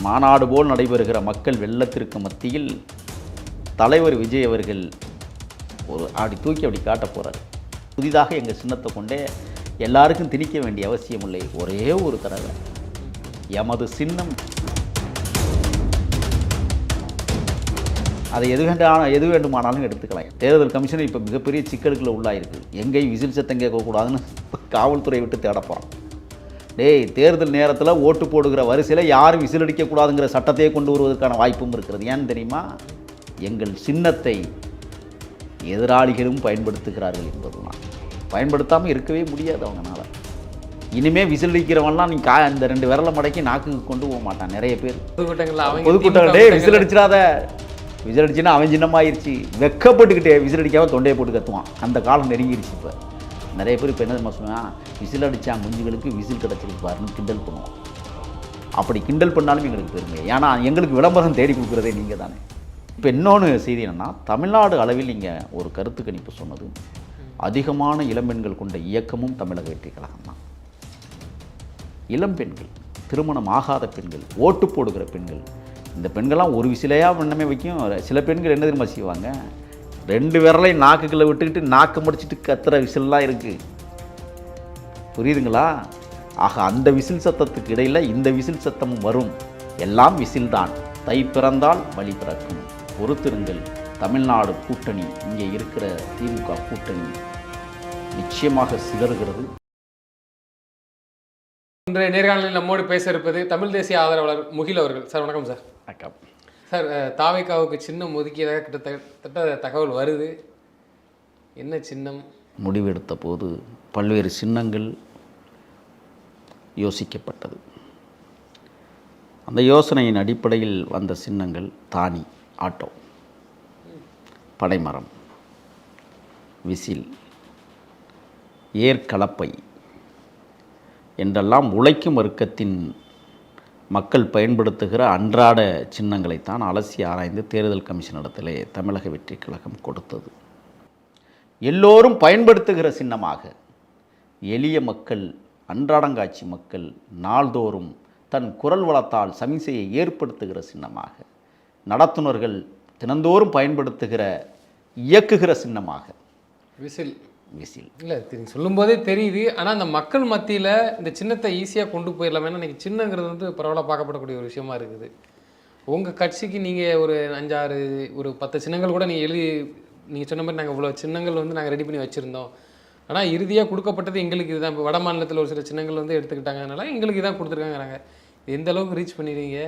மாநாடு போல் நடைபெறுகிற மக்கள் வெள்ளத்திற்கு மத்தியில் தலைவர் விஜய் அவர்கள் ஒரு தூக்கி அப்படி காட்ட போகிறார். புதிதாக எங்கள் சின்னத்தை கொண்டே எல்லாருக்கும் திணிக்க வேண்டிய அவசியம் இல்லை, ஒரே ஒரு தடவை எமது சின்னம், அதை எது வேண்டுமானாலும் எடுத்துக்கலாம். தேர்தல் கமிஷன் இப்போ மிகப்பெரிய சிக்கலுக்குள்ள உள்ளாயிருக்கு. எங்கேயும் விசில் சத்தம் கேட்கக்கூடாதுன்னு காவல்துறை விட்டு தேடப்போம். தேர்தல் நேரத்தில் ஓட்டு போடுகிற வரிசையில் யாரும் விசில் அடிக்கக்கூடாதுங்கிற சட்டத்தையே கொண்டு வருவதற்கான வாய்ப்பும் இருக்கிறது. ஏன்னு தெரியுமா? எங்கள் சின்னத்தை எதிராளிகளும் பயன்படுத்துகிறார்கள் என்பதுதான். பயன்படுத்தாமல் இருக்கவே முடியாது அவங்களால. இனிமேல் விசில் அடிக்கிறவன்லாம் நீ இந்த 2 விரலை மடக்கி நாக்குக்கு கொண்டு போக மாட்டான். நிறைய பேர் பொதுக்கூட்டங்களே விசில் அடிச்சிடாத, விசில் அடிச்சுன்னா அவன் சின்னமாயிருச்சு வெக்கப்பட்டுக்கிட்டே விசில் அடிக்காமல் தொண்டையை போட்டு கத்துவான். அந்த காலம் நெருங்கிடுச்சு. இப்போ நிறைய பேர் இப்போ என்ன சொல்லுவான், விசில் அடித்தா குஞ்சுகளுக்கு விசில் கிடச்சிருப்பாருன்னு கிண்டல் பண்ணுவோம். அப்படி கிண்டல் பண்ணாலும் எங்களுக்கு பெருமை. ஏன்னா எங்களுக்கு விளம்பரம் தேடி கொடுக்குறதே நீங்கள் தானே. இப்போ இன்னொன்று செய்தி என்னென்னா, தமிழ்நாடு அளவில் நீங்கள் ஒரு கருத்து கணிப்பு சொன்னது, அதிகமான இளம்பெண்கள் கொண்ட இயக்கமும் தமிழக வெற்றி கழகம் தான். இளம்பெண்கள், திருமணம் ஆகாத பெண்கள், ஓட்டு போடுகிற பெண்கள், இந்த பெண்கள்லாம் ஒரு விசிலையாக பண்ணமே வைக்கும். சில பெண்கள் என்ன தெரியுமா செய்வாங்க, 2 விரலையும் நாக்குக்குள்ளே விட்டுக்கிட்டு நாக்கு முடிச்சுட்டு கத்துற விசில்லாம் இருக்குது. புரியுதுங்களா? ஆக அந்த விசில் சத்தத்துக்கு இடையில் இந்த விசில் சத்தமும் வரும். எல்லாம் விசில் தான். தை பிறந்தால் வழி பிறக்கும். பொறுத்திருங்கள். தமிழ்நாடு கூட்டணி, இங்கே இருக்கிற திமுக கூட்டணி நிச்சயமாக சிதறுகிறது. இன்றைய நேர்காணலில் நம்மோடு பேச இருப்பது தமிழ் தேசிய ஆதரவாளர் முகில் அவர்கள். சார் வணக்கம். சார் வணக்கம். சார், தாவேகாவுக்கு சின்னம் ஒதுக்கியதாக கிட்டத்தட்ட தகவல் வருது. என்ன சின்னம்? முடிவெடுத்த போது பல்வேறு சின்னங்கள் யோசிக்கப்பட்டது. அந்த யோசனையின் அடிப்படையில் வந்த சின்னங்கள் தானி, ஆட்டோ, பனைமரம், விசில், ஏற்கலப்பை என்றெல்லாம் உழைக்கும் வர்க்கத்தின் மக்கள் பயன்படுத்துகிற அன்றாட சின்னங்களைத்தான் அலசி ஆராய்ந்து தேர்தல் கமிஷனிடத்திலே தமிழக வெற்றி கழகம் கொடுத்தது. எல்லோரும் பயன்படுத்துகிற சின்னமாக, எளிய மக்கள், அன்றாடங்காட்சி மக்கள் நாள்தோறும் தன் குரல் வளத்தால் சமிசையை ஏற்படுத்துகிற சின்னமாக, நடத்துனர்கள் தினந்தோறும் பயன்படுத்துகிற இயக்குகிற சின்னமாக விசில். இல்லை, சொல்லும்போதே தெரியுது. ஆனால் அந்த மக்கள் மத்தியில் இந்த சின்னத்தை ஈஸியாக கொண்டு போயிடலாம். ஏன்னா இன்றைக்கி சின்னங்கிறது பரவலாக பார்க்கப்படக்கூடிய ஒரு விஷயமா இருக்குது. உங்கள் கட்சிக்கு நீங்கள் ஒரு 5-6 ஒரு 10 சின்னங்கள் கூட நீங்கள் சொன்ன மாதிரி நாங்கள் இவ்வளோ சின்னங்கள் நாங்கள் ரெடி பண்ணி வச்சுருந்தோம். ஆனால் இறுதியாக கொடுக்கப்பட்டது எங்களுக்கு இதுதான். இப்போ வட மாநிலத்தில் ஒரு சில சின்னங்கள் எடுத்துக்கிட்டாங்க, அதனால் எங்களுக்கு இதான் கொடுத்துருக்காங்கிறாங்க. எந்த அளவுக்கு ரீச் பண்ணிடுவீங்க?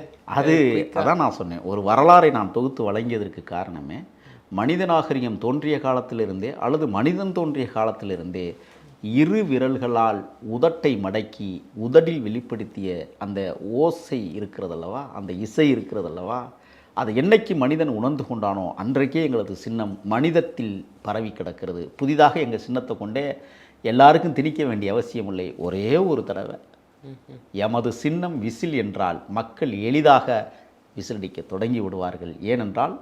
அதான் நான் சொன்னேன். ஒரு வரலாறை நான் தொகுத்து வழங்கியதற்கு காரணமே, மனித நாகரிகம் தோன்றிய காலத்திலிருந்தே அல்லது மனிதன் தோன்றிய காலத்திலிருந்தே 2 விரல்களால் உதட்டை மடக்கி உதடில் வெளிப்படுத்திய அந்த ஓசை இருக்கிறதல்லவா, அந்த இசை இருக்கிறதல்லவா, அதை என்னைக்கு மனிதன் உணர்ந்து கொண்டானோ அன்றைக்கே எங்களது சின்னம் மனிதத்தில் பரவி கிடக்கிறது. புதிதாக எங்கள் சின்னத்தை கொண்டே எல்லாருக்கும் திணிக்க வேண்டிய அவசியம் இல்லை, ஒரே ஒரு தடவை எமது சின்னம் விசில் என்றால் மக்கள் எளிதாக விசிலடிக்க தொடங்கி விடுவார்கள். ஏனென்றால்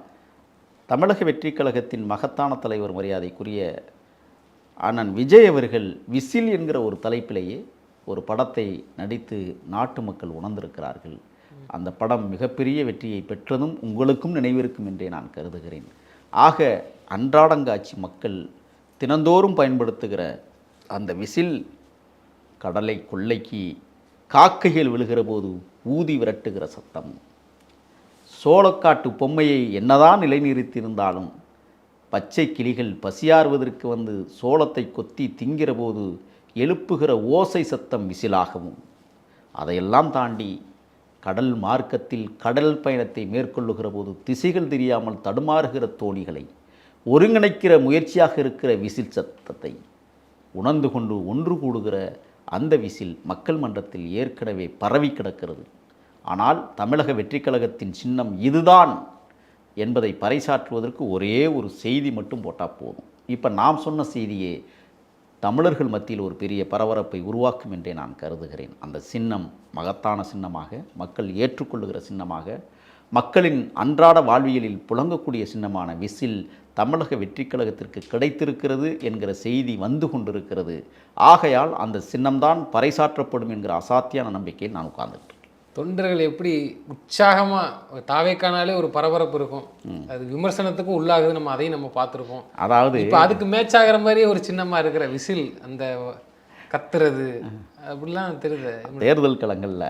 தமிழக வெற்றி கழகத்தின் மகத்தான தலைவர் மரியாதைக்குரிய அண்ணன் விஜய் அவர்கள் விசில் என்கிற ஒரு தலைப்பிலேயே ஒரு படத்தை நடித்து நாட்டு மக்கள் உணர்ந்திருக்கிறார்கள். அந்த படம் மிகப்பெரிய வெற்றியை பெற்றதும் உங்களுக்கும் நினைவிருக்கும் என்றே நான் கருதுகிறேன். ஆக அன்றாடங்காட்சி மக்கள் தினந்தோறும் பயன்படுத்துகிற அந்த விசில், கடலை கொள்ளைக்கு காக்கைகள் விழுகிற போது ஊதி விரட்டுகிற சத்தம், சோளக்காட்டு பொம்மையை என்னதான் நிலைநிறுத்தியிருந்தாலும் பச்சை கிளிகள் பசியாறுவதற்கு வந்து சோளத்தை கொத்தி திங்கிற போது எழுப்புகிற ஓசை சத்தம் விசிலாகவும், அதையெல்லாம் தாண்டி கடல் மார்க்கத்தில் கடல் பயணத்தை மேற்கொள்ளுகிற போது திசைகள் தெரியாமல் தடுமாறுகிற தோணிகளை ஒருங்கிணைக்கிற முயற்சியாக இருக்கிற விசில் சத்தத்தை உணர்ந்து கொண்டு ஒன்று கூடுகிற அந்த விசில் மக்கள் மன்றத்தில் ஏற்கனவே பரவி கிடக்கிறது. ஆனால் தமிழக வெற்றி கழகத்தின் சின்னம் இதுதான் என்பதை பறைசாற்றுவதற்கு ஒரே ஒரு செய்தி மட்டும் போட்டால் போதும். இப்போ நாம் சொன்ன செய்தியே தமிழர்கள் மத்தியில் ஒரு பெரிய பரபரப்பை உருவாக்கும் என்றே நான் கருதுகிறேன். அந்த சின்னம் மகத்தான சின்னமாக, மக்கள் ஏற்றுக்கொள்ளுகிற சின்னமாக, மக்களின் அன்றாட வாழ்வியலில் புழங்கக்கூடிய சின்னமான விசில் தமிழக வெற்றி கழகத்திற்கு கிடைத்திருக்கிறது என்கிற செய்தி வந்து கொண்டிருக்கிறது. ஆகையால் அந்த சின்னம்தான் பறைசாற்றப்படும் என்கிற அசாத்தியான நம்பிக்கையில் நான் உட்கார்ந்துட்டேன். தொண்டர்கள் எப்படி உற்சாகமாக தாவேக்கானாலே ஒரு பரபரப்பு இருக்கும். அது விமர்சனத்துக்கும் உள்ளாகுது, நம்ம அதையும் நம்ம பார்த்துருப்போம். அதாவது இப்போ அதுக்கு மேட்ச் ஆகிற மாதிரி ஒரு சின்னமாக இருக்கிற விசில், அந்த கத்துறது அப்படிலாம் தெரியுது. தேர்தல் களங்களில்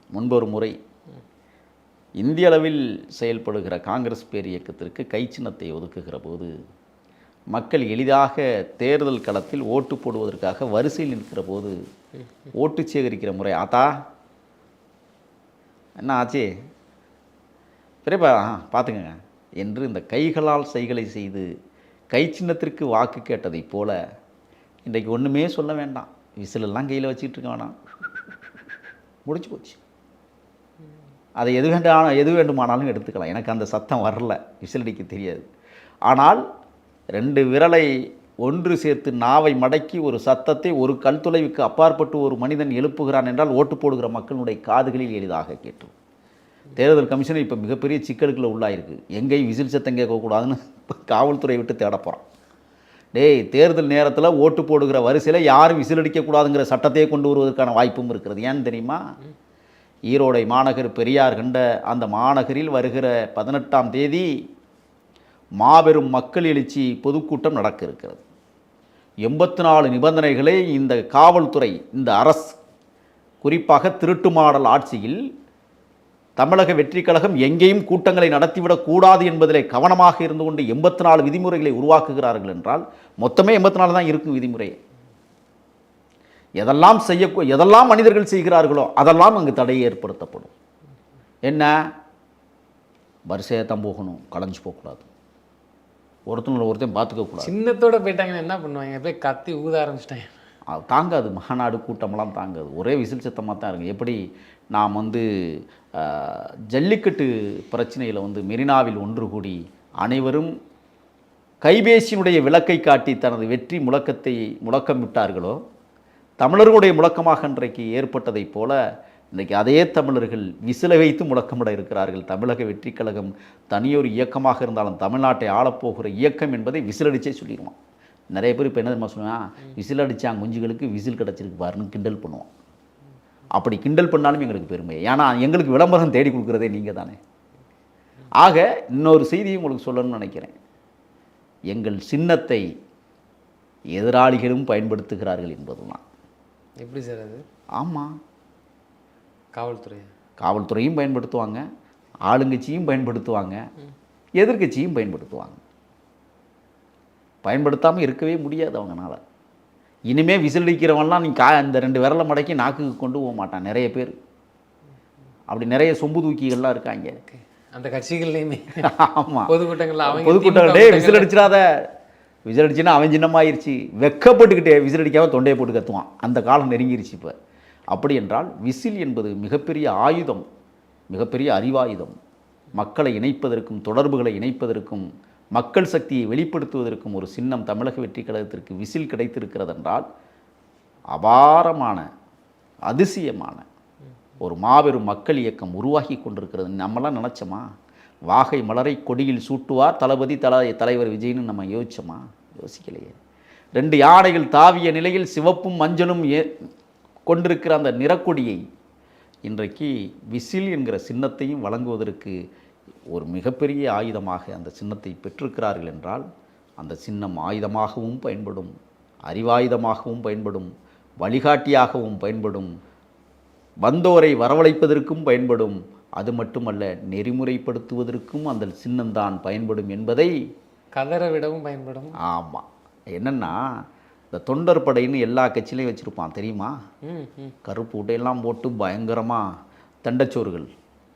முன்பொரு முறை இந்திய அளவில் செயல்படுகிற காங்கிரஸ் பேர் இயக்கத்திற்கு கை சின்னத்தை ஒதுக்குகிற போது மக்கள் எளிதாக தேர்தல் களத்தில் ஓட்டு போடுவதற்காக வரிசையில் நிற்கிற போது ஓட்டு சேகரிக்கிற முறை ஆத்தா என்ன ஆச்சு பெரியப்பா பார்த்துக்கங்க என்று இந்த கைகளால் செய்களை செய்து கை சின்னத்திற்கு வாக்கு கேட்டதைப் போல இன்றைக்கு ஒன்றுமே சொல்ல வேண்டாம், விசிலெல்லாம் கையில் வச்சுக்கிட்டு இருக்க வேண்டாம், முடிச்சு போச்சு. அதை எது வேண்டுமானாலும் எடுத்துக்கலாம். எனக்கு அந்த சத்தம் வரல, விசிலடிக்க தெரியாது. ஆனால் 2 விரலை ஒன்று சேர்த்து நாவை மடக்கி ஒரு சத்தத்தை ஒரு கல் தொலைவுக்கு அப்பாற்பட்டு ஒரு மனிதன் எழுப்புகிறான் என்றால் ஓட்டு போடுகிற மக்களுடைய காதுகளில் எளிதாக கேட்டும். தேர்தல் கமிஷன் இப்போ மிகப்பெரிய சிக்கலுக்குள்ள உள்ளாயிருக்கு. எங்கேயும் விசில் சத்தம் கேட்கக்கூடாதுன்னு காவல்துறை விட்டு தேட போகிறான். டேய், தேர்தல் நேரத்தில் ஓட்டு போடுகிற வரிசையில் யாரும் விசில் அடிக்கக்கூடாதுங்கிற சட்டத்தையே கொண்டு வருவதற்கான வாய்ப்பும் இருக்கிறது. ஏன்னு தெரியுமா? ஈரோடை மாநகர் பெரியார் கண்ட அந்த மாநகரில் வருகிற 18ஆம் தேதி மாபெரும் மக்கள் எழுச்சி பொதுக்கூட்டம் நடக்க இருக்கிறது. 84 நிபந்தனைகளை இந்த காவல்துறை, இந்த அரசு, குறிப்பாக திருட்டு மாடல் ஆட்சியில் தமிழக வெற்றிக் கழகம் எங்கேயும் கூட்டங்களை நடத்திவிடக் கூடாது என்பதிலே கவனமாக இருந்து கொண்டு 84 விதிமுறைகளை உருவாக்குகிறார்கள் என்றால் மொத்தமே 84 தான் இருக்கும் விதிமுறை. எதெல்லாம் மனிதர்கள் செய்கிறார்களோ அதெல்லாம் அங்கு தடை ஏற்படுத்தப்படும். என்ன? வரிசையாக தான் போகணும், கலைஞ்சு போகக்கூடாது, ஒருத்தன் பார்த்துக்கக்கூடாது. சின்னத்தோட போயிட்டாங்கன்னா என்ன பண்ணுவாங்க? போய் கத்தி ஊத ஆரம்பிச்சிட்டாங்க. தாங்காது, மாநாடு கூட்டமெல்லாம் தாங்காது, ஒரே விசில் சத்தமாக தான் இருக்குது. எப்படி நாம் ஜல்லிக்கட்டு பிரச்சனையில் மெரினாவில் ஒன்று கூடி அனைவரும் கைபேசியினுடைய விளக்கை காட்டி தனது வெற்றி முழக்கத்தை முழக்கமிட்டார்களோ, தமிழர்களுடைய முழக்கமாக இன்றைக்கு ஏற்பட்டதைப் போல இன்றைக்கு அதே தமிழர்கள் விசிலை வைத்து முழக்கமிட இருக்கிறார்கள். தமிழக வெற்றிக் கழகம் தனியொரு இயக்கமாக இருந்தாலும் தமிழ்நாட்டை ஆளப்போகிற இயக்கம் என்பதை விசிலடிச்சே சொல்லிடுவான். நிறைய பேர் இப்போ என்ன தெரியுமா சொல்லுவான்? விசில் அடித்தாங்க குஞ்சுகளுக்கு விசில் கிடச்சிருக்கு பாருன்னு கிண்டல் பண்ணுவோம். அப்படி கிண்டல் பண்ணாலும் எங்களுக்கு பெருமை, ஏன்னா எங்களுக்கு விளம்பரம் தேடி கொடுக்குறதே நீங்கள் தானே. ஆக இன்னொரு செய்தியும் உங்களுக்கு சொல்லணும்னு நினைக்கிறேன். எங்கள் சின்னத்தை எதிராளிகளும் பயன்படுத்துகிறார்கள் என்பதுதான். எப்படி சார் அது? ஆமாம், காவல்துறையும் பயன்படுத்துவாங்க, ஆளுங்கட்சியும் பயன்படுத்துவாங்க, எதிர்கட்சியும் பயன்படுத்துவாங்க. பயன்படுத்தாமல் இருக்கவே முடியாது அவங்களால. இனிமேல் விசில் அடிக்கிறவன்லாம் நீ இந்த 2 விரலை மடக்கி நாக்குக்கு கொண்டு போக மாட்டான். நிறைய பேர் அப்படி நிறைய சொம்பு தூக்கிகள்லாம் இருக்காங்க அந்த கட்சிகள்லையுமே. ஆமாம், பொதுக்கூட்டங்களே விசில் அடிச்சிடாத, விசில் அடிச்சுன்னா அவன் சின்னமாயிருச்சு, வெக்கப்பட்டுக்கிட்டே விசில் அடிக்காமல் தொண்டையை போட்டு கத்துவான். அந்த காலம் நெருங்கிருச்சு இப்போ. அப்படி என்றால் விசில் என்பது மிகப்பெரிய ஆயுதம், மிகப்பெரிய அறிவாயுதம். மக்களை இணைப்பதற்கும் தொடர்புகளை இணைப்பதற்கும் மக்கள் சக்தியை வெளிப்படுத்துவதற்கும் ஒரு சின்னம் தமிழக வெற்றிக் கழகத்திற்கு விசில் கிடைத்திருக்கிறது என்றால் அபாரமான, அதிசயமான ஒரு மாபெரும் மக்கள் இயக்கம் உருவாகி கொண்டிருக்கிறது. நம்மளாம் நினச்சோமா? வாகை மலரை கொடியில் சூட்டுவார் தளபதி தலைவர் விஜய்னு நம்ம யோசிச்சோமா? யோசிக்கலையே. 2 யானைகள் தாவிய நிலையில் சிவப்பும் மஞ்சளும் கொண்டிருக்கிற அந்த நிறக்கொடியை இன்றைக்கு விசில் என்கிற சின்னத்தையும் வழங்குவதற்கு ஒரு மிகப்பெரிய ஆயுதமாக அந்த சின்னத்தை பெற்றிருக்கிறார்கள் என்றால் அந்த சின்னம் ஆயுதமாகவும் பயன்படும், அறிவாயுதமாகவும் பயன்படும், வழிகாட்டியாகவும் பயன்படும், வந்தோரை வரவழைப்பதற்கும் பயன்படும். அது மட்டுமல்ல, நெறிமுறைப்படுத்துவதற்கும் அந்த சின்னம்தான் பயன்படும் என்பதை கதற விடவும் பயன்படும். ஆமாம், என்னென்னா இந்த தொண்டர் படைன்னு எல்லா கட்சியிலையும் வச்சுருப்பான் தெரியுமா? கருப்பு உடையெல்லாம் போட்டு பயங்கரமாக தண்டச்சோறுகள்,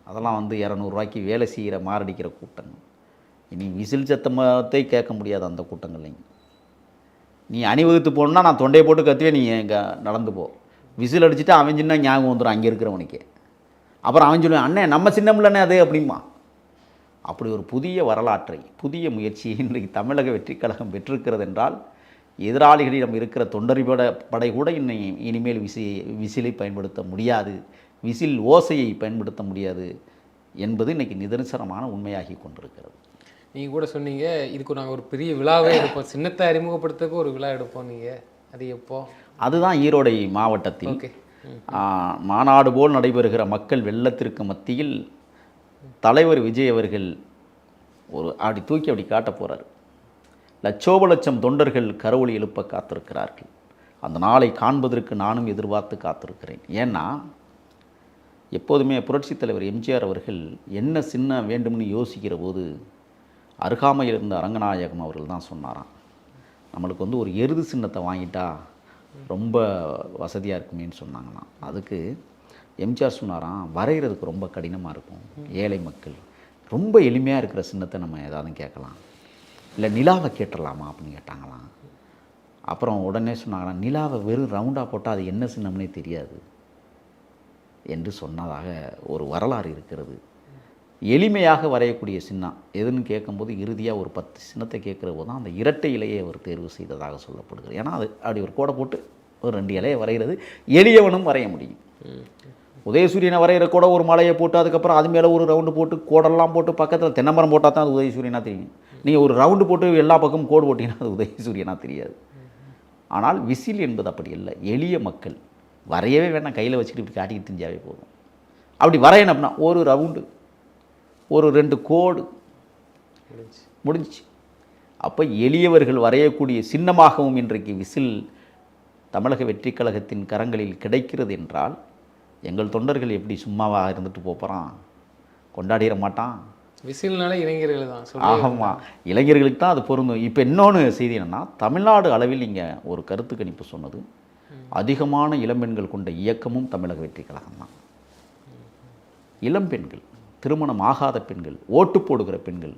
அதெல்லாம் 200 ரூபாய்க்கு வேலை செய்கிற மாரடிக்கிற கூட்டங்கள். இனி விசில் சத்தத்தை கேட்க முடியாது அந்த கூட்டங்கள்லையும். நீ அணிவகுத்து போகணுன்னா நான் தொண்டையை போட்டு கத்துவே, நீ இங்கே நடந்து போ. விசில் அடிச்சுட்டு அவன் சின்ன ஞாபகம் வந்துடும் அங்கே இருக்கிறவனுக்கே. அப்புறம் அவன் சொல்லுவேன், அண்ணே நம்ம சின்னம்லண்ணே அது அப்படிமா. அப்படி ஒரு புதிய வரலாற்றை, புதிய முயற்சியை இன்றைக்கு தமிழக வெற்றிக் கழகம் பெற்றிருக்கிறது என்றால் எதிராளிகளிடம் இருக்கிற தொண்டரி படை கூட இனிமேல் விசிலை பயன்படுத்த முடியாது, விசில் ஓசையை பயன்படுத்த முடியாது என்பது இன்றைக்கி நிதர்சனமான உண்மையாகி கொண்டிருக்கிறது. நீங்கள் கூட சொன்னீங்க, இதுக்கு நாங்கள் ஒரு பெரிய விழாவே எடுப்போம், சின்னத்தை அறிமுகப்படுத்துறதுக்கு ஒரு விழா எடுப்போம். நீங்கள் அது எப்போ? அதுதான் ஈரோடை மாவட்டத்தில் மாநாடு போல் நடைபெறுகிற மக்கள் வெள்ளத்திற்கு மத்தியில் தலைவர் விஜய் அவர்கள் அப்படி தூக்கி அப்படி காட்ட போகிறார். லட்சோப லட்சம் தொண்டர்கள் கரவொலி எழுப்ப காத்திருக்கிறார்கள். அந்த நாளை காண்பதற்கு நானும் எதிர்பார்த்து காத்திருக்கிறேன். ஏன்னா எப்போதுமே புரட்சித் தலைவர் எம்ஜிஆர் அவர்கள் என்ன சின்னம் வேண்டும்னு யோசிக்கிற போது அருகாமையில் இருந்த அரங்கநாயகம் அவர்கள் தான் சொன்னாராம், நம்மளுக்கு ஒரு எருது சின்னத்தை வாங்கிட்டா ரொம்ப வசதியாக இருக்குமேன்னு சொன்னாங்களாம். அதுக்கு எம்ஜிஆர் சொன்னாராம், வரைகிறதுக்கு ரொம்ப கடினமாக இருக்கும், ஏழை மக்கள் ரொம்ப எளிமையாக இருக்கிற சின்னத்தை நம்ம ஏதாவது கேட்கலாம், இல்லை நிலாவை கேட்டுடலாமா அப்படின்னு கேட்டாங்களாம். அப்புறம் உடனே சொன்னாங்களாம், நிலாவை வெறும் ரவுண்டாக போட்டால் அது என்ன சின்னம்னே தெரியாது என்று சொன்னதாக ஒரு வரலாறு இருக்கிறது. எளிமையாக வரையக்கூடிய சின்னம் எதுன்னு கேட்கும்போது இறுதியாக ஒரு 10 சின்னத்தை கேட்குற போது தான் அந்த இரட்டை இலையை அவர் தேர்வு செய்ததாக சொல்லப்படுகிறது. ஏன்னா அது அப்படி ஒரு கோடை போட்டு ஒரு 2 இலையை வரைகிறது எளியவனும் வரைய முடியும். உதயசூரியனை வரைகிற கூட ஒரு மலையை போட்டு அதுக்கப்புறம் அது மேலே ஒரு ரவுண்டு போட்டு கோடெல்லாம் போட்டு பக்கத்தில் தென்னமரம் போட்டால் தான் அது உதயசூரியனாக தெரியும். நீங்கள் ஒரு ரவுண்டு போட்டு எல்லா பக்கமும் கோடு போட்டிங்கன்னா அது உதயசூரியனாக தெரியாது. ஆனால் விசில் என்பது அப்படி இல்லை. எளிய மக்கள் வரையவே வேணாம், கையில் வச்சுக்கிட்டு இப்படி காட்டிக்கிட்டு தெரிஞ்சாவே போதும். அப்படி வரையணும்னா ஒரு ரவுண்டு ஒரு 2 கோடு முடிஞ்சிச்சு. அப்போ எளியவர்கள் வரையக்கூடிய சின்னமாகவும் இன்றைக்கு விசில் தமிழக வெற்றி கழகத்தின் கரங்களில் கிடைக்கிறது என்றால் எங்கள் தொண்டர்கள் எப்படி சும்மாவாக இருந்துட்டு போகிறான், கொண்டாடிட மாட்டான். விசில்னால இளைஞர்கள் தான். ஆமாம், இளைஞர்களுக்கு தான் அது பொருந்தும். இப்போ இன்னொன்று செய்தி என்னென்னா, தமிழ்நாடு அளவில் இங்கே ஒரு கருத்து கணிப்பு சொன்னது, அதிகமான இளம்பெண்கள் கொண்ட இயக்கமும் தமிழக வெற்றி கழகம் தான். இளம்பெண்கள், திருமணம் ஆகாத பெண்கள், ஓட்டு போடுகிற பெண்கள்,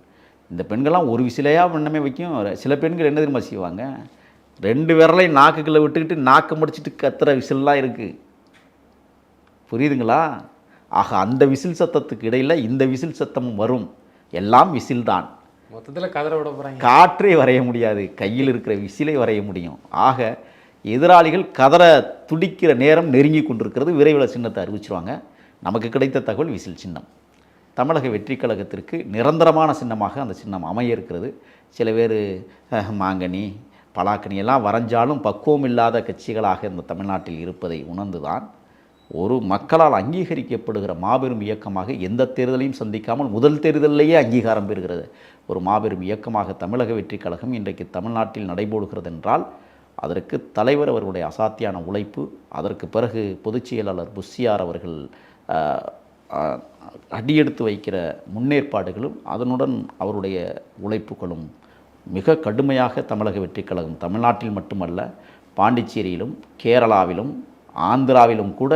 இந்த பெண்கள்லாம் ஒரு விசிலையாக முன்னமே வைக்கும். சில பெண்கள் என்ன தெரியுமா செய்வாங்க, 2 விரலையும் நாக்குக்குள்ளே விட்டுக்கிட்டு நாக்கை முடிச்சுட்டு கத்துற விசில்லாம் இருக்குது. புரியுதுங்களா? ஆக அந்த விசில் சத்தத்துக்கு இடையில் இந்த விசில் சத்தமும் வரும். எல்லாம் விசில் தான். மொத்தத்தில் கதற விட போகிறாங்க. காற்றே வரைய முடியாது, கையில் இருக்கிற விசிலை வரைய முடியும். ஆக எதிராளிகள் கதற துடிக்கிற நேரம் நெருங்கி கொண்டிருக்கிறது. விரைவில் சின்னத்தை அறிவிச்சிருவாங்க. நமக்கு கிடைத்த தகவல் விசில் சின்னம் தமிழக வெற்றி கழகத்திற்கு நிரந்தரமான சின்னமாக அந்த சின்னம் அமைய இருக்கிறது. சில பேர் மாங்கனி பலாக்கனி எல்லாம் வரைஞ்சாலும் பக்குவம் இல்லாத கட்சிகளாக இந்த தமிழ்நாட்டில் இருப்பதை உணர்ந்துதான் ஒரு மக்களால் அங்கீகரிக்கப்படுகிற மாபெரும் இயக்கமாக எந்த தேர்தலையும் சந்திக்காமல் முதல் தேர்தலிலேயே அங்கீகாரம் பெறுகிறது ஒரு மாபெரும் இயக்கமாக தமிழக வெற்றி கழகம் இன்றைக்கு தமிழ்நாட்டில் நடைபோடுகிறது என்றால் அதற்கு தலைவர் அவர்களுடைய அசாத்தியான உழைப்பு, அதற்கு பிறகு பொதுச் செயலாளர் புஷியார் அவர்கள் அடியெடுத்து வைக்கிற முன்னேற்பாடுகளும் அதனுடன் அவருடைய உழைப்புகளும் மிக கடுமையாக தமிழக வெற்றி கழகம் தமிழ்நாட்டில் மட்டுமல்ல பாண்டிச்சேரியிலும் கேரளாவிலும் ஆந்திராவிலும் கூட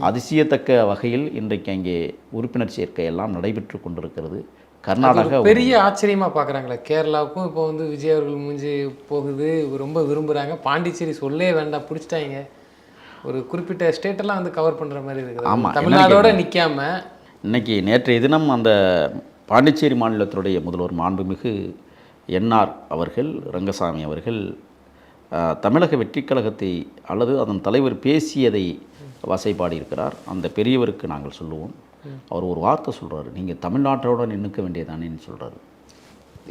அதிசயத்தக்க வகையில் இன்றைக்கு அங்கே உறுப்பினர் சேர்க்கை எல்லாம் நடைபெற்று கொண்டிருக்கிறது. கர்நாடகா பெரிய ஆச்சரியமாக பார்க்குறாங்களே. கேரளாவுக்கும் இப்போ விஜய் அவர்கள் மூஞ்சி போகுது, ரொம்ப விரும்புகிறாங்க. பாண்டிச்சேரி சொல்லே வேண்டாம், பிடிச்சிட்டாங்க. ஒரு குறிப்பிட்ட ஸ்டேட்டெல்லாம் கவர் பண்ணுற மாதிரி இருக்குது. ஆமாம், தமிழ்நாடோட நிற்காம இன்னைக்கு நேற்றைய தினம் அந்த பாண்டிச்சேரி மாநிலத்தினுடைய முதல்வர் மாண்புமிகு என்ஆர் அவர்கள் ரங்கசாமி அவர்கள் தமிழக வெற்றி கழகத்தை அல்லது அதன் தலைவர் பேசியதை வசைப்பாடியிருக்கிறார். அந்த பெரியவருக்கு நாங்கள் சொல்லுவோம், அவர் ஒரு வார்த்தை சொல்கிறார், நீங்கள் தமிழ்நாட்டோட நின்றுக்க வேண்டியதானேன்னு சொல்கிறாரு.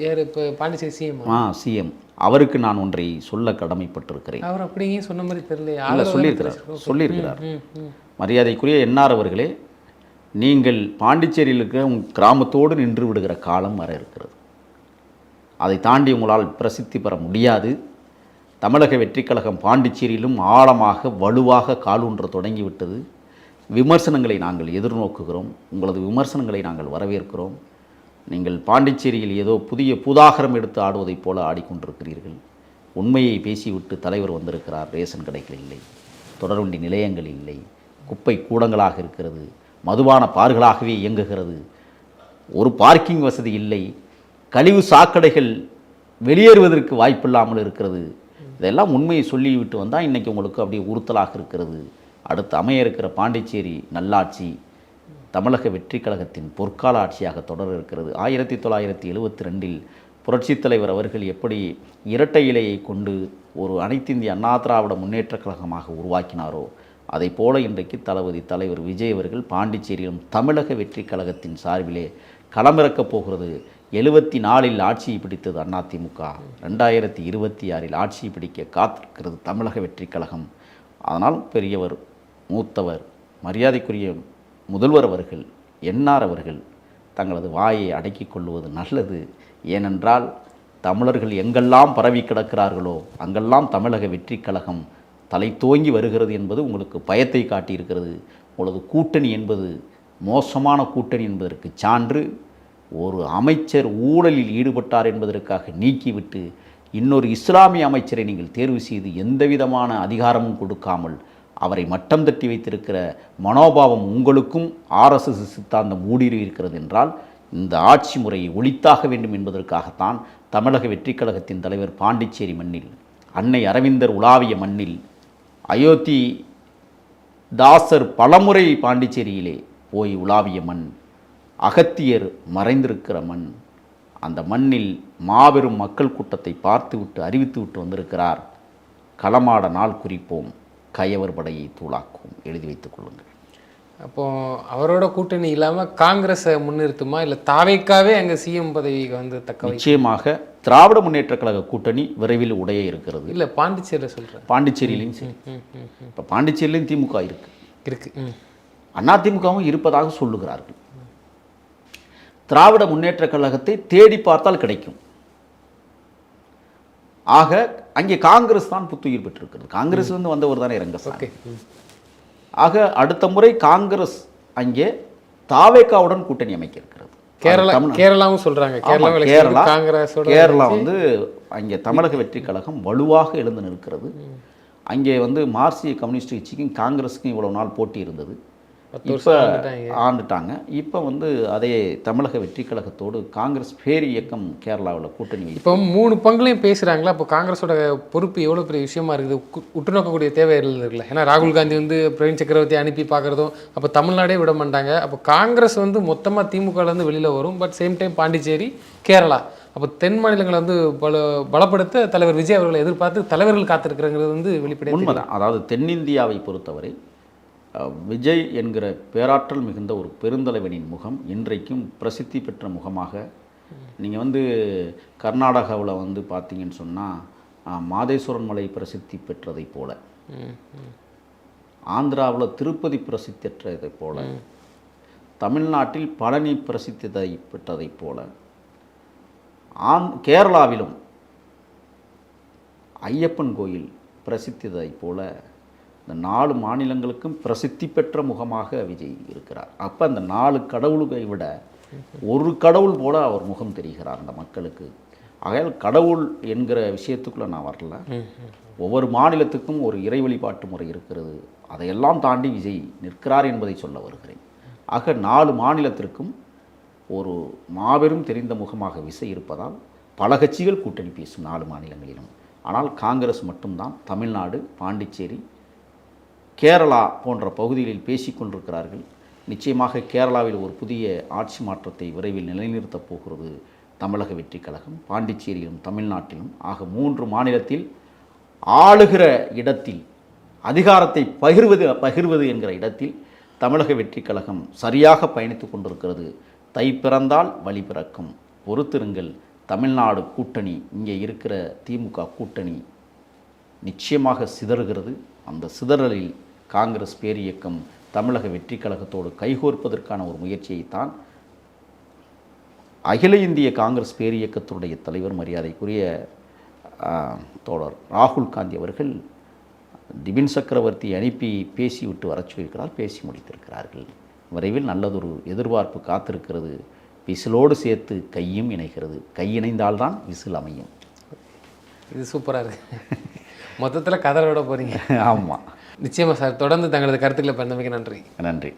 யார் இப்போ பாண்டிச்சேரி சிஎம்? சிஎம் அவருக்கு நான் ஒன்றை சொல்ல கடமைப்பட்டிருக்கிறேன். அவர் அப்படியே சொன்ன மாதிரி தெரியல. சொல்லியிருக்கிறார். மரியாதைக்குரிய என்ஆர் அவர்களே, நீங்கள் பாண்டிச்சேரியில் இருக்கிற உங்கள் கிராமத்தோடு நின்று விடுகிற காலம் வர இருக்கிறது. அதை தாண்டி உங்களால் பிரசித்தி பெற முடியாது. தமிழக வெற்றி கழகம் பாண்டிச்சேரியிலும் ஆழமாக வலுவாக காலூன்ற தொடங்கிவிட்டது. விமர்சனங்களை நாங்கள் எதிர்நோக்குகிறோம், உங்களது விமர்சனங்களை நாங்கள் வரவேற்கிறோம். நீங்கள் பாண்டிச்சேரியில் ஏதோ புதிய புதாகரம் எடுத்து ஆடுவதைப் போல ஆடிக்கொண்டிருக்கிறீர்கள். உண்மையை பேசிவிட்டு தலைவர் வந்திருக்கிறார். ரேஷன் கடைகள் இல்லை, தொடர்வண்டி நிலையங்கள் இல்லை, குப்பை கூடங்களாக இருக்கிறது, மதுபான பார்களாகவே இயங்குகிறது, ஒரு பார்க்கிங் வசதி இல்லை, கழிவு சாக்கடைகள் வெளியேறுவதற்கு வாய்ப்பில்லாமல் இருக்கிறது. இதெல்லாம் உண்மையை சொல்லிவிட்டு வந்தால் இன்றைக்கி உங்களுக்கு அப்படியே உறுத்தலாக இருக்கிறது. அடுத்து அமைய இருக்கிற பாண்டிச்சேரி நல்லாட்சி தமிழக வெற்றி கழகத்தின் பொற்கால ஆட்சியாக தொடர இருக்கிறது. 1972 புரட்சித் தலைவர் அவர்கள் எப்படி இரட்டை இலையை கொண்டு ஒரு அனைத்திந்திய அண்ணா திராவிட முன்னேற்றக் கழகமாக உருவாக்கினாரோ அதை போல இன்றைக்கு தளபதி தலைவர் விஜய் அவர்கள் பாண்டிச்சேரியிலும் தமிழக வெற்றி கழகத்தின் சார்பிலே களமிறக்கப் போகிறது. 74 ஆட்சியை பிடித்தது அதிமுக, 2026 ஆட்சியை பிடிக்க காத்திருக்கிறது தமிழக வெற்றி கழகம். அதனால் பெரியவர் மூத்தவர் மரியாதைக்குரிய முதல்வர் அவர்கள், என்ஆர் அவர்கள் தங்களது வாயை அடக்கிக் கொள்வது நல்லது. ஏனென்றால் தமிழர்கள் எங்கெல்லாம் பரவி கிடக்கிறார்களோ அங்கெல்லாம் தமிழக வெற்றி கழகம் தலை தோங்கி வருகிறது என்பது உங்களுக்கு பயத்தை காட்டியிருக்கிறது. உங்களது கூட்டணி என்பது மோசமான கூட்டணி என்பதற்கு சான்று. ஒரு அமைச்சர் ஊழலில் ஈடுபட்டார் என்பதற்காக நீக்கிவிட்டு இன்னொரு இஸ்லாமிய அமைச்சரை நீங்கள் தேர்வு செய்து எந்தவிதமான அதிகாரமும் கொடுக்காமல் அவரை மட்டம் தட்டி வைத்திருக்கிற மனோபாவம் உங்களுக்கும் RSS சித்தாந்தம் ஊடுருவி இருக்கிறது என்றால் இந்த ஆட்சி முறையை ஒழித்தாக வேண்டும் என்பதற்காகத்தான் தமிழக வெற்றிக் கழகத்தின் தலைவர் பாண்டிச்சேரி மண்ணில், அன்னை அரவிந்தர் உலாவிய மண்ணில், அயோத்தி தாசர் பலமுறை பாண்டிச்சேரியிலே போய் உலாவிய மண், அகத்தியர் மறைந்திருக்கிற மண், அந்த மண்ணில் மாபெரும் மக்கள் கூட்டத்தை பார்த்துவிட்டு அறிவித்துவிட்டு வந்திருக்கிறார். களமாட நாள் குறிப்போம், கயவர் படையை தூளாக்குவோம். எழுதி வைத்துக் கொள்ளுங்கள். அப்போ அவரோட கூட்டணி இல்லாமல் காங்கிரஸை முன்னிறுத்துமா, இல்லை தாவேக்காவே அங்கே சிஎம் பதவிக்கு வந்து தக்க நிச்சயமாக திராவிட முன்னேற்ற கழக கூட்டணி விரைவில் உடைய இருக்கிறது. இல்லை பாண்டிச்சேரியில் சொல்கிறேன். பாண்டிச்சேரியிலையும் சரி. இப்போ பாண்டிச்சேரியிலையும் திமுக இருக்கு. அதிமுகவும் இருப்பதாக சொல்லுகிறார்கள். திராவிட முன்னேற்ற கழகத்தை தேடி பார்த்தால் கிடைக்கும். ஆக அங்கே காங்கிரஸ் தான் புத்துயிர் பெற்றிருக்கிறது. காங்கிரஸ்லேருந்து வந்தவர் தானே ரங்கசாமி. ஆக அடுத்த முறை காங்கிரஸ் அங்கே தாவேக்காவுடன் கூட்டணி அமைக்க இருக்கிறது. கேரளாவும் சொல்றாங்க. கேரளா வந்து அங்கே தமிழக வெற்றி கழகம் வலுவாக எழுந்து நிற்கிறது. அங்கே வந்து மார்க்சிய கம்யூனிஸ்ட் கட்சிக்கும் காங்கிரஸுக்கும் இவ்வளவு நாள் போட்டி இருந்தது. இப்போ ஆண்டுட்டாங்க. இப்போ வந்து அதே தமிழக வெற்றி கழகத்தோடு காங்கிரஸ் பேர் இயக்கம் கேரளாவில் கூட்டணி. இப்போ 3 பங்குலையும் பேசுகிறாங்களா? இப்போ காங்கிரஸோட பொறுப்பு எவ்வளோ பெரிய விஷயமா இருக்குது, உற்று நோக்கக்கூடிய தேவை இருக்குல்ல? ஏன்னா ராகுல் காந்தி வந்து பிரவீன் சக்கரவர்த்தி அனுப்பி பார்க்குறதும், அப்போ தமிழ்நாடே விட மாட்டாங்க. அப்போ காங்கிரஸ் வந்து மொத்தமாக திமுகலேருந்து வெளியில் வரும். But same time Pondicherry, Kerala, அப்போ தென் மாநிலங்களை வந்து பலப்படுத்த தலைவர் விஜய் அவர்களை எதிர்பார்த்து தலைவர்கள் காத்திருக்கிறது வந்து வெளிப்படையாக உண்மைதான். அதாவது தென்னிந்தியாவை பொறுத்தவரை விஜய் என்கிற பேராற்றல் மிகுந்த ஒரு பெருந்தலைவனின் முகம் இன்றைக்கும் பிரசித்தி பெற்ற முகமாக. நீங்கள் வந்து கர்நாடகாவில் வந்து பார்த்தீங்கன்னு சொன்னால் மாதேஸ்வரன் மலை பிரசித்தி பெற்றதைப் போல, ஆந்திராவில் திருப்பதி பிரசித்தி பெற்றதைப் போல, தமிழ்நாட்டில் பழனி பிரசித்தி பெற்றதைப் போல, கேரளாவிலும் ஐயப்பன் கோயில் பிரசித்ததைப் போல இந்த 4 மாநிலங்களுக்கும் பிரசித்தி பெற்ற முகமாக விஜய் இருக்கிறார். அப்போ அந்த 4 கடவுள்களை விட ஒரு கடவுள் போல அவர் முகம் தெரிகிறார் அந்த மக்களுக்கு. ஆகையால் கடவுள் என்கிற விஷயத்துக்குள்ளே நான் வரல. ஒவ்வொரு மாநிலத்துக்கும் ஒரு இறை வழிபாட்டு முறை இருக்கிறது. அதையெல்லாம் தாண்டி விஜய் நிற்கிறார் என்பதை சொல்ல வருகிறேன். ஆக 4 மாநிலத்திற்கும் ஒரு மாபெரும் தெரிந்த முகமாக விஜய் இருப்பதால் பல கட்சிகள் கூட்டணி பேசும் 4 மாநிலங்களிலும். ஆனால் காங்கிரஸ் மட்டும்தான் தமிழ்நாடு, பாண்டிச்சேரி, கேரளா போன்ற பகுதிகளில் பேசிக்கொண்டிருக்கிறார்கள். நிச்சயமாக கேரளாவில் ஒரு புதிய ஆட்சி மாற்றத்தை விரைவில் நிலைநிறுத்தப் போகிறது தமிழக வெற்றி கழகம். பாண்டிச்சேரியிலும் தமிழ்நாட்டிலும் ஆக 3 மாநிலத்தில் ஆளுகிற இடத்தில் அதிகாரத்தை பகிர்வது என்கிற இடத்தில் தமிழக வெற்றி கழகம் சரியாக பயணித்து கொண்டிருக்கிறது. தை பிறந்தால் வழி பிறக்கும். பொறுத்திருங்கள். தமிழ்நாடு கூட்டணி, இங்கே இருக்கிற திமுக கூட்டணி நிச்சயமாக சிதறுகிறது. அந்த சிதறலில் காங்கிரஸ் பேரியக்கம் தமிழக வெற்றி கழகத்தோடு கைகோர்ப்பதற்கான ஒரு முயற்சியைத்தான் அகில இந்திய காங்கிரஸ் பேரியக்கத்துடைய தலைவர் மரியாதைக்குரிய தோழர் ராகுல் காந்தி அவர்கள் திபின் சக்கரவர்த்தி அனுப்பி பேசிவிட்டு வர சொல்லியிருக்கிறார். பேசி முடித்திருக்கிறார்கள். விரைவில் நல்லதொரு எதிர்பார்ப்பு காத்திருக்கிறது. விசிலோடு சேர்த்து கையும் இணைகிறது. கை இணைந்தால்தான் விசில் அமையும். இது சூப்பராக இருக்கு. மொத்தத்தில் கதறோட போகிறீங்க. ஆமாம், நிச்சயமாக சார். தொடர்ந்து தங்களது கருத்துக்களை பண்ணமைக்கு நன்றி. நன்றி.